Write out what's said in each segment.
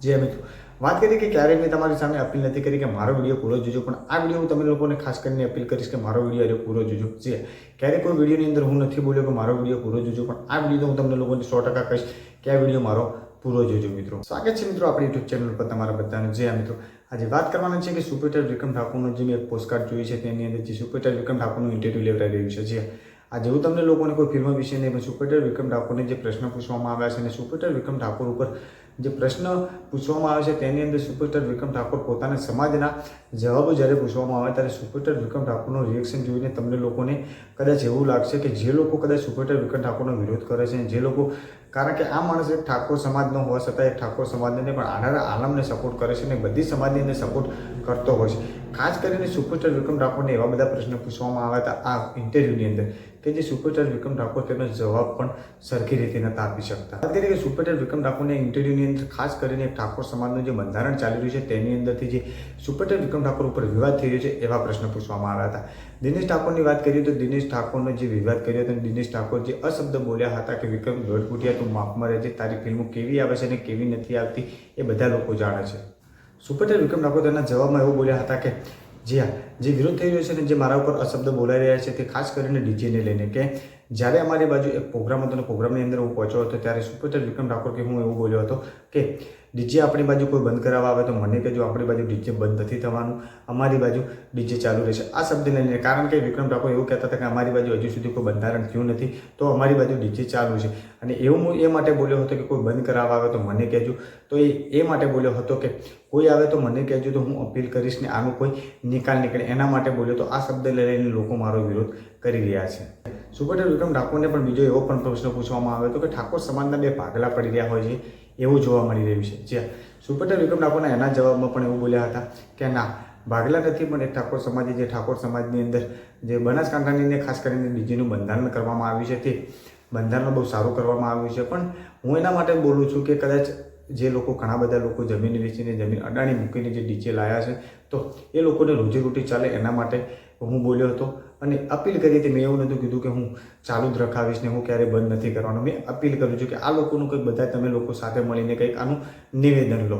જે મિત્રો વાત કરીએ કે ક્યારેય મેં તમારી સામે અપીલ નથી કરી કે મારો વિડીયો પૂરો જોજો, પણ આ વિડીયો હું તમે લોકોને ખાસ કરીને અપીલ કરીશ કે મારો વિડીયો પૂરો જોજો. જે ક્યારેય કોઈ વિડીયોની અંદર હું નથી બોલ્યો કે મારો વિડીયો પૂરો જોજો, પણ આ વિડીયો હું તમને લોકોને 100% કહીશ કે આ વિડીયો મારો પૂરો જોજો મિત્રો. સ્વાગત છે મિત્રો આપણી યુટ્યુબ ચેનલ પર તમારા બધાનું. જે મિત્રો આજે વાત કરવાની છે કે સુપરસ્ટાર વિક્રમ ઠાકોરનો જે મેં એક પોસ્ટકાર્ડ જોઈ છે તેની અંદર જે સુપરસ્ટાર વિક્રમ ઠાકોરનું ઇન્ટરવ્યૂ લેવડાવી રહ્યું છે. જે આજે હું તમને લોકોને કોઈ ફિલ્મ વિશે નહીં, પણ સુપરસ્ટાર વિક્રમ ઠાકોરને જે પ્રશ્ન પૂછવામાં આવ્યા છે અને સુપરસ્ટાર વિક્રમ ઠાકોર ઉપર જે પ્રશ્ન પૂછવામાં આવે છે તેની અંદર સુપરસ્ટાર વિક્રમ ઠાકોર પોતાના સમાજના જવાબો જ્યારે પૂછવામાં આવે ત્યારે સુપરસ્ટાર વિક્રમ ઠાકોરનું રિએક્શન જોઈને તમને લોકોને કદાચ એવું લાગશે કે જે લોકો કદાચ સુપરસ્ટાર વિક્રમ ઠાકોરનો વિરોધ કરે છે, જે લોકો, કારણ કે આ માણસ એક ઠાકોર સમાજનો હોવા છતાં એક ઠાકોર સમાજને પણ આનારા આલમને સપોર્ટ કરે છે અને બધી સમાજની અંદર સપોર્ટ કરતો હોય છે. ખાસ કરીને સુપરસ્ટાર વિક્રમ ઠાકોરને એવા બધા પ્રશ્નો પૂછવામાં આવ્યા હતા આ ઇન્ટરવ્યૂની અંદર કે જે સુપરસ્ટાર વિક્રમ ઠાકોર તેનો જવાબ પણ સરખી રીતે નહોતા આપી શકતા. વાત કરીએ કે સુપરસ્ટાર વિક્રમ ઠાકોરના ઇન્ટરવ્યૂની અંદર ખાસ કરીને ઠાકોર સમાજનું જે બંધારણ ચાલી રહ્યું છે તેની અંદરથી જે સુપરસ્ટાર વિક્રમ ઠાકોર ઉપર વિવાદ થઈ રહ્યો છે એવા પ્રશ્નો પૂછવામાં આવ્યા હતા. દિનેશ ઠાકોરની વાત કરીએ તો દિનેશ ઠાકોરનો જે વિવાદ કર્યો હતો, દિનેશ ઠાકોર જે અશબ્દ બોલ્યા હતા કે વિક્રમ દોઢફૂટિયા તું માફમાં રહેજે, તારી ફિલ્મો કેવી આવે છે અને કેવી નથી આવતી એ બધા લોકો જાણે છે. સુપરસ્ટાર વિક્રમ ઠાકોર તેના જવાબમાં એવું બોલ્યા હતા કે જે વિરોધ થઈ રહ્યો છે ને જે મારા ઉપર અશબ્દ બોલાઈ રહ્યા છે તે ખાસ કરીને ડીજેને લઈને, કે જ્યારે અમારી બાજુ એક પ્રોગ્રામ હતો અને પ્રોગ્રામની અંદર હું પહોંચ્યો હતો ત્યારે સુપરસ્ટાર વિક્રમ ઠાકોર કે હું એવું બોલ્યો હતો કે ડીજે આપણી બાજુ કોઈ બંધ કરાવવા આવે તો મને કહેજો, આપણી બાજુ ડીજે બંધ નથી થવાનું, અમારી બાજુ ડીજે ચાલુ રહેશે. આ શબ્દને લઈને, કારણ કે વિક્રમ ઠાકોર એવું કહેતા હતા કે અમારી બાજુ હજુ સુધી કોઈ બંધારણ થયું નથી તો અમારી બાજુ ડીજે ચાલુ છે, અને એવું હું એ માટે બોલ્યો હતો કે કોઈ બંધ કરાવવા આવે તો મને કહેજો. તો એ માટે બોલ્યો હતો કે કોઈ આવે તો મને કહેજો તો હું અપીલ કરીશ ને આનું કોઈ નિકાલ નીકળે, એના માટે બોલ્યો. તો આ શબ્દ લઈને લોકો મારો વિરોધ કરી રહ્યા છે. સુપરસ્ટાર વિક્રમ ઠાકોરને પણ બીજો એવો પણ પ્રશ્ન પૂછવામાં આવ્યો હતો કે ઠાકોર સમાજના બે ભાગલા પડી રહ્યા હોય છે એવું જોવા મળી રહ્યું છે. જ્યાં સુપરસ્ટાર વિક્રમ ઠાકોરના એના જવાબમાં પણ એવું બોલ્યા હતા કે ના, ભાગલા નથી, પણ એક ઠાકોર સમાજે જે ઠાકોર સમાજની અંદર જે બનાસકાંઠાની અંદર ખાસ કરીને ડીજેનું બંધારણ કરવામાં આવ્યું છે તે બંધારણ બહુ સારું કરવામાં આવ્યું છે. પણ હું એના માટે બોલું છું કે કદાચ જે લોકો, ઘણા બધા લોકો જમીન વેચીને, જમીન અડાણી મૂકીને જે ડીજે લાયા છે તો એ લોકોને રોજીરોટી ચાલે એના માટે હું બોલ્યો હતો અને અપીલ કરી હતી. મેં એવું નહોતું કીધું કે હું ચાલુ જ રખાવીશ ને હું ક્યારેય બંધ નથી કરવાનો. મેં અપીલ કરું છું કે આ લોકોનું કંઈક બધા તમે લોકો સાથે મળીને કંઈક આનું નિવેદન લો.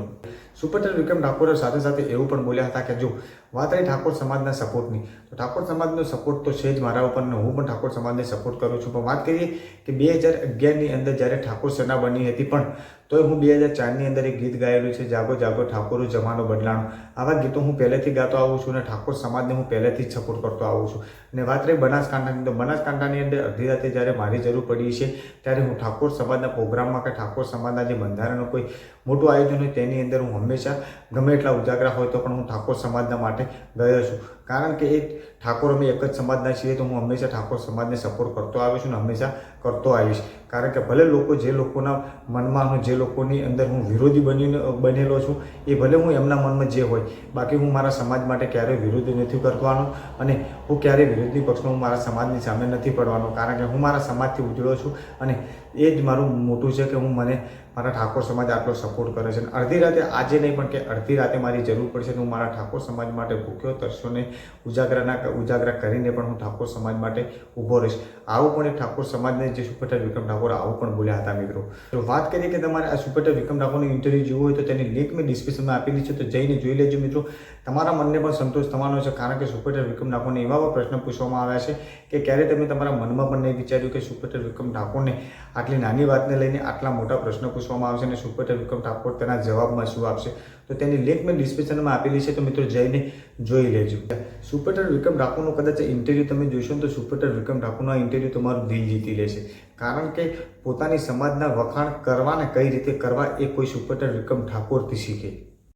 સુપરસ્ટાર વિક્રમ ઠાકોર સાથે સાથે એવું પણ બોલ્યા હતા કે જો વાત રહી ઠાકોર સમાજના સપોર્ટની, તો ઠાકોર સમાજનો સપોર્ટ તો છે જ મારા ઉપર ને હું પણ ઠાકોર સમાજને સપોર્ટ કરું છું. પણ વાત કરીએ કે 2011ની અંદર જ્યારે ઠાકોર સેના બની હતી, પણ તોય હું 2004ની અંદર એક ગીત ગાયેલું છે, જાગો જાગો ઠાકોર જમાનો બદલાણો. આવા ગીતો હું પહેલેથી ગાતો આવું છું અને ઠાકોર સમાજને હું પહેલેથી જ સપોર્ટ કરતો આવું છું. અને વાત રહી બનાસકાંઠાની, તો બનાસકાંઠાની અંદર અડધી રાતે જ્યારે મારી જરૂર પડી છે ત્યારે હું ઠાકોર સમાજના પ્રોગ્રામમાં કે ઠાકોર સમાજના જે બંધારણનું કોઈ મોટું આયોજન હોય તેની અંદર હું હંમેશા ગમે એટલા ઉજાગરા હોય તો પણ હું ઠાકોર સમાજના માટે ગયો છું. કારણ કે એ ઠાકોર અમે એક જ સમાજના છીએ તો હું હંમેશા ઠાકોર સમાજને સપોર્ટ કરતો આવ્યો છું અને હંમેશા કરતો આવીશ. કારણ કે ભલે લોકો, જે લોકોના મનમાં, જે લોકોની અંદર હું વિરોધી બનેલો છું, એ ભલે હું એમના મનમાં જે હોય, બાકી હું મારા સમાજ માટે ક્યારેય વિરોધ નથી કરવાનો અને હું ક્યારેય વિરોધી પક્ષમાં હું મારા સમાજની સામે નથી પડવાનો. કારણ કે હું મારા સમાજથી ઉજળો છું અને એ જ મારું મોટું છે કે હું મારા ઠાકોર સમાજ આટલો સપોર્ટ કરે છે. અડધી રાતે, આજે નહીં પણ કે અડધી રાતે મારી જરૂર પડશે તો હું મારા ઠાકોર સમાજ માટે ભૂખ્યો તરસ્યો ને ઉજાગરા કરીને પણ હું ઠાકોર સમાજ માટે ઊભો રહીશ. આવું પણ એક ઠાકોર સમાજને જે સુપરસ્ટાર વિક્રમ ઠાકોર આવું પણ બોલ્યા હતા મિત્રો. તો વાત કરીએ કે તમારે આ સુપરસ્ટાર વિક્રમ ઠાકોરનું ઇન્ટરવ્યૂ જોવું હોય તો તેની લિંક મેં ડિસ્ક્રિપ્શનમાં આપેલી છે, તો જઈને જોઈ લેજો મિત્રો. તમારા મનને પણ સંતોષ થવાનો છે, કારણ કે સુપરસ્ટાર વિક્રમ ઠાકોરને એવા પ્રશ્ન પૂછવામાં આવ્યા છે કે ક્યારે તમે તમારા મનમાં પણ નહીં વિચાર્યું કે સુપરસ્ટાર વિક્રમ ઠાકોરને આટલી નાની વાતને લઈને આટલા મોટા પ્રશ્ન પૂછવામાં આવશે અને સુપરસ્ટાર વિક્રમ ઠાકોર તેના જવાબમાં શું આપશે. તો તેની લિંક મેં ડિસ્ક્રિપ્શનમાં આપેલી છે, તો મિત્રો જઈને જોઈ લેજો. સુપરસ્ટાર વિક્રમ ઠાકોરનું કદાચ ઇન્ટરવ્યૂ તમે જોશો ને તો સુપરસ્ટાર વિક્રમ ઠાકોરનો ઇન્ટરવ્યૂ તમારું દિલ જીતી લેશે. કારણ કે પોતાની સમાજના વખાણ કરવા ને કઈ રીતે કરવા એ કોઈ સુપરસ્ટાર વિક્રમ ઠાકોરથી શીખે.